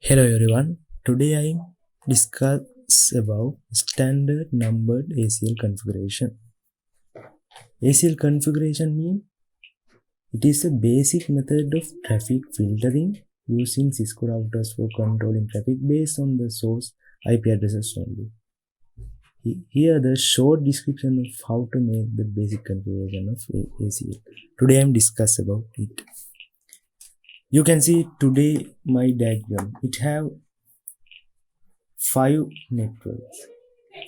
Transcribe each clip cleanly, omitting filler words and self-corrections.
Hello everyone. Today I discuss about standard numbered ACL configuration. ACL configuration means it is a basic method of traffic filtering using Cisco routers for controlling traffic based on the source IP addresses only. Here the short description of how to make the basic configuration of ACL. Today I am discuss about it. You can see today my diagram. It have 5 networks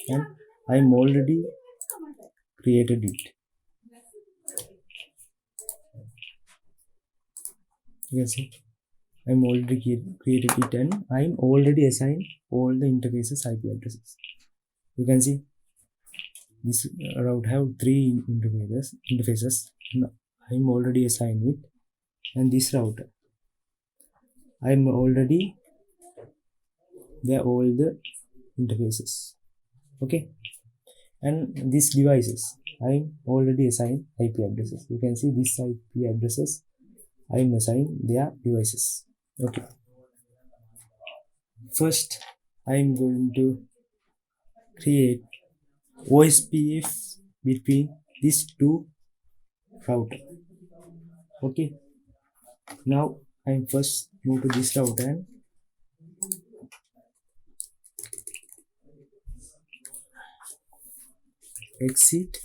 and I'm already created it. You can see I'm already created it and I'm already assigned all the interfaces IP addresses. You can see this route have 3 interfaces and I'm already assigned it, and this router I'm already there all the interfaces. Okay, and these devices I'm already assigned IP addresses. You can see these IP addresses I'm assigned their devices. Okay, first I'm going to create OSPF between these two router. Okay, now I'm first move to this router and exit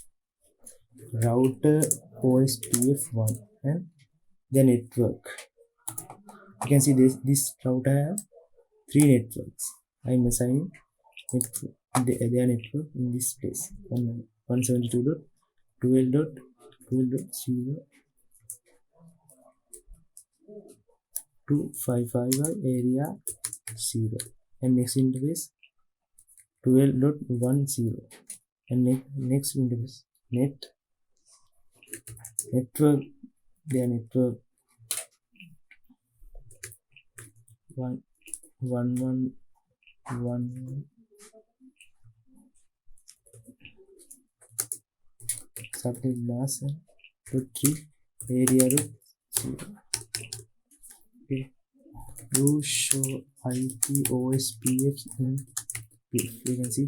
router OSPF1 and the network. You can see this router have 3 networks. I'm assigning their network in this place. 172.12.12.0 to 555 area 0, and next interface 12.10, and next interface network their network 111 subnet mask and root 3 area root 0. Okay, do show IP OSPF in PF. You can see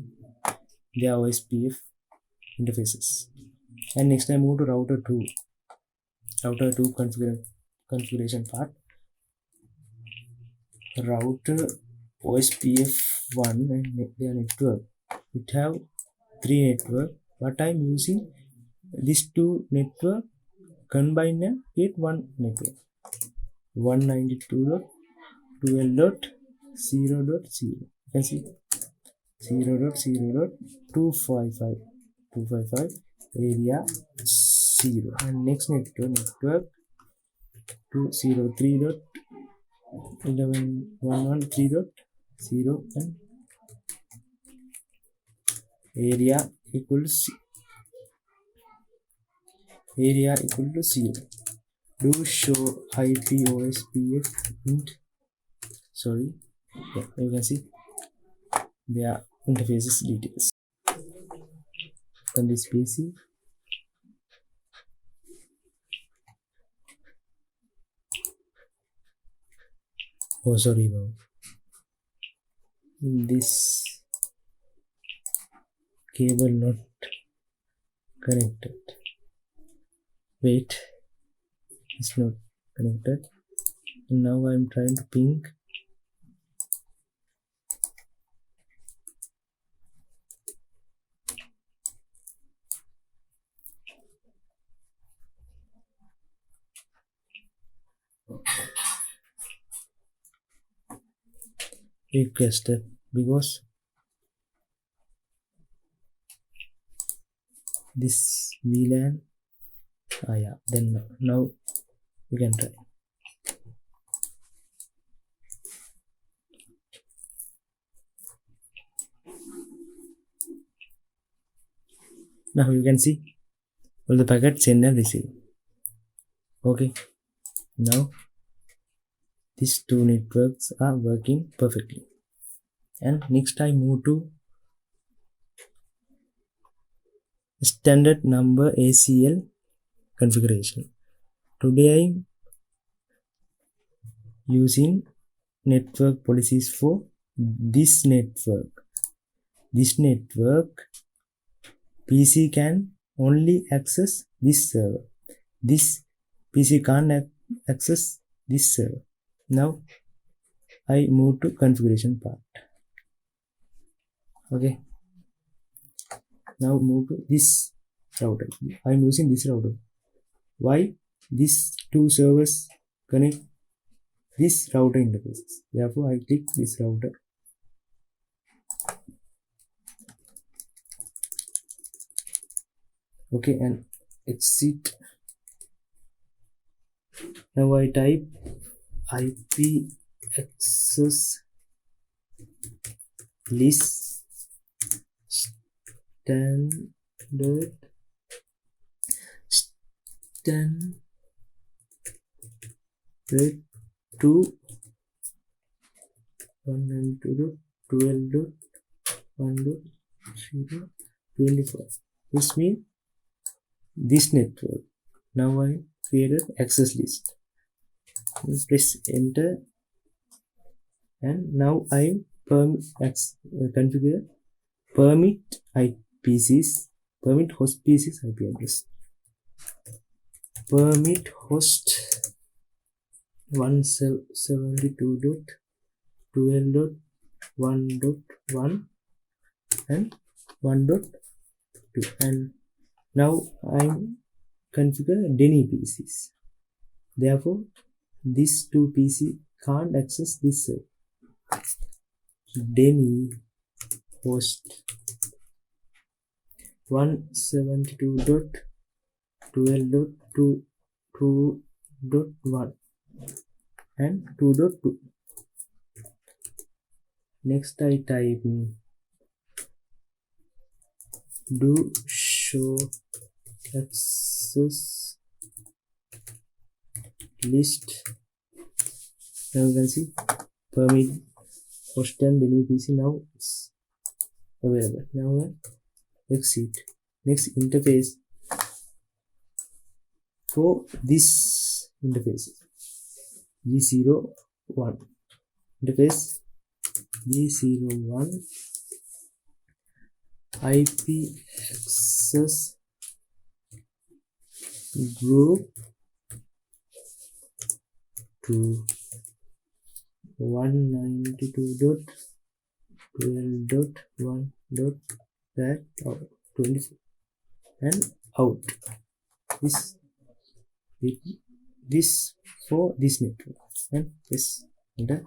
their OSPF interfaces. And next I move to router 2 configuration part. Router OSPF1 and their network, it have 3 network, but I'm using these 2 network combined and create one network. 192.12.0.0. You can see 0.0.255 area 0, and next network 203.11.113.0 and area equal to 0. Do show IP OSPF int. Sorry, yeah, you can see their interfaces details. And this PC this cable not connected. Wait, it's not connected. And now I'm trying to ping. Requested because this VLAN. Yeah, then now you can try. Now you can see all the packets send and receive. Okay, now these 2 networks are working perfectly. And next I move to standard number ACL configuration. Today I'm using network policies for this network. This network PC can only access this server. This PC can't access this server. Now I move to configuration part. Okay. Now move to this router. I'm using this router. Why? These two servers connect this router interfaces. Therefore, I click this router. Okay, and exit. Now I type IP access list standard to 192.12.1.0.24. This means this network. Now I created access list. Press enter, and now I configure permit IPCs, permit host PCs IP address. Permit host 172.12.1.1 and 1.2, and now I configure Denny PCs. Therefore, these two PC can't access this server. Denny host 172.12.2.1 and 2.2. Next I type do show access list. Now you can see permit host and Denny PC now is available. Now exit. Next interface for this interface G01 interface G01 IP access group to 192.12.1.24 and out. This for this network, and press enter,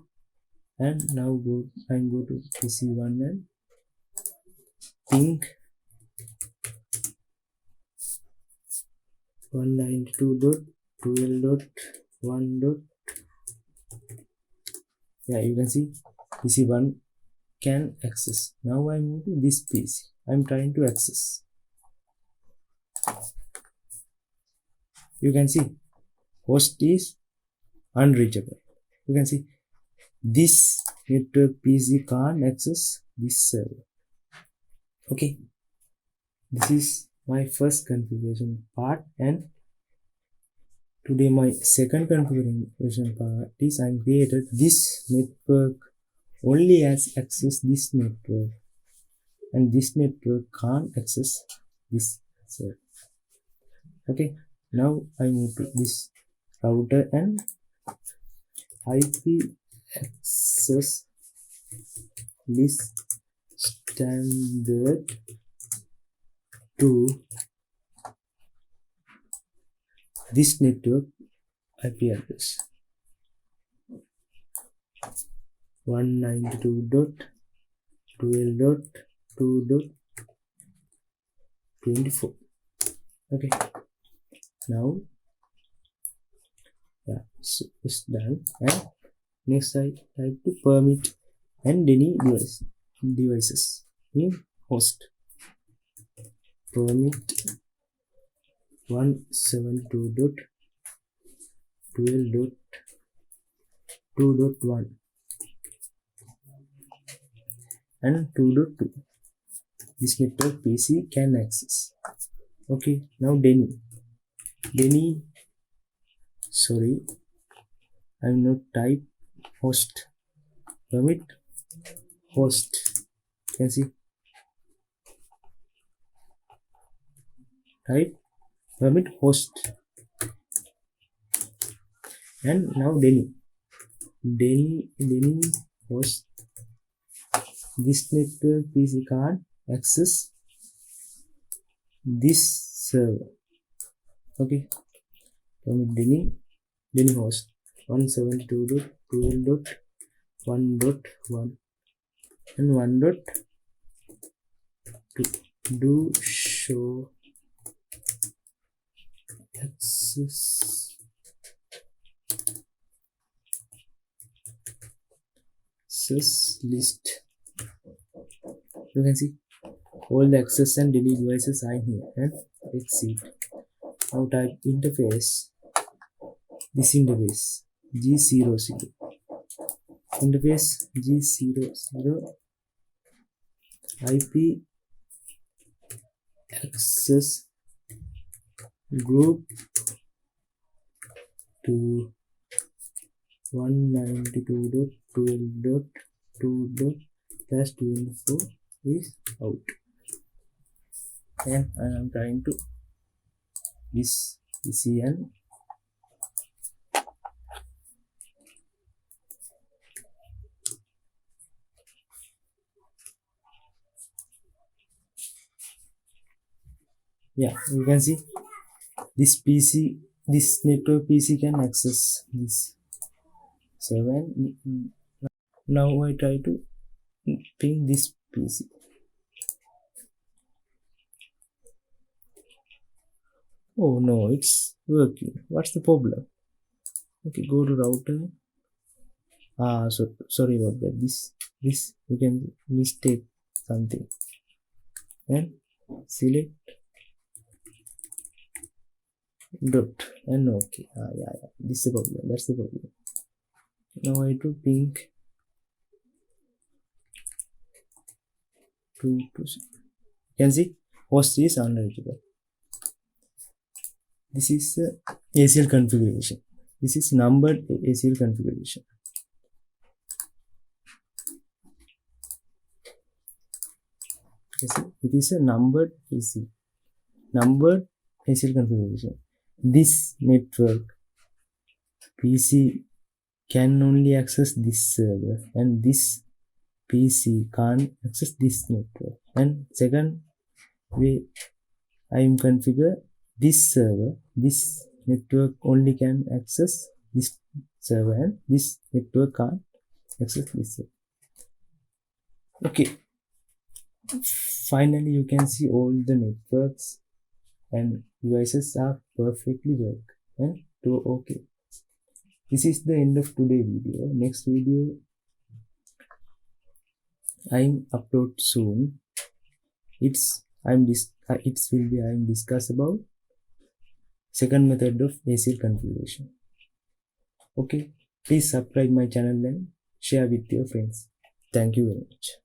and now I go to PC1 and ping 192.12.1. Yeah, you can see PC1 can access. Now I move to this PC. I'm trying to access. You can see host is unreachable. You can see this network PC can't access this server. Okay, this is my first configuration part, and today my second configuration part is I created this network only has access this network, and this network can't access this server. Okay, now I move to this router and IP access list standard to this network IP address 192.12.2.24. Okay, now yeah, so it's done, and next I type to permit and any devices in host permit 172.12.2.1 and 2.2. This network PC can access. Okay, now Denny, sorry, I will not type host permit host. You can see, type permit host, and now Denny host. This network PC can't access this server. Okay, permit Denny host 172.12.1.1 and 1.2 do show access list. You can see all the access and delete devices are here, and exit. Now type interface, this interface G00, interface G00 IP access group to 192.12.2.24 is out, and I am trying to this ECN. Yeah, you can see this PC, this network PC can access this 7. Now I try to ping this PC. Oh no, it's working. What's the problem? Okay, go to router. So sorry about that. This you can mistake something, and select dot and okay. Yeah, this is the problem. That's the problem. Now I do ping to you can see host is unreachable. This is ACL configuration. This is numbered ACL configuration. You see, it is a numbered ACL configuration. This network PC can only access this server, and this PC can't access this network. And second way, I am configure this server, this network only can access this server, and this network can't access this server. Okay, finally you can see all the networks and devices are perfectly work and do okay. This is the end of today's video. Next video I'm upload soon. It will discuss about second method of ACL configuration. Okay, please subscribe my channel and share with your friends. Thank you very much.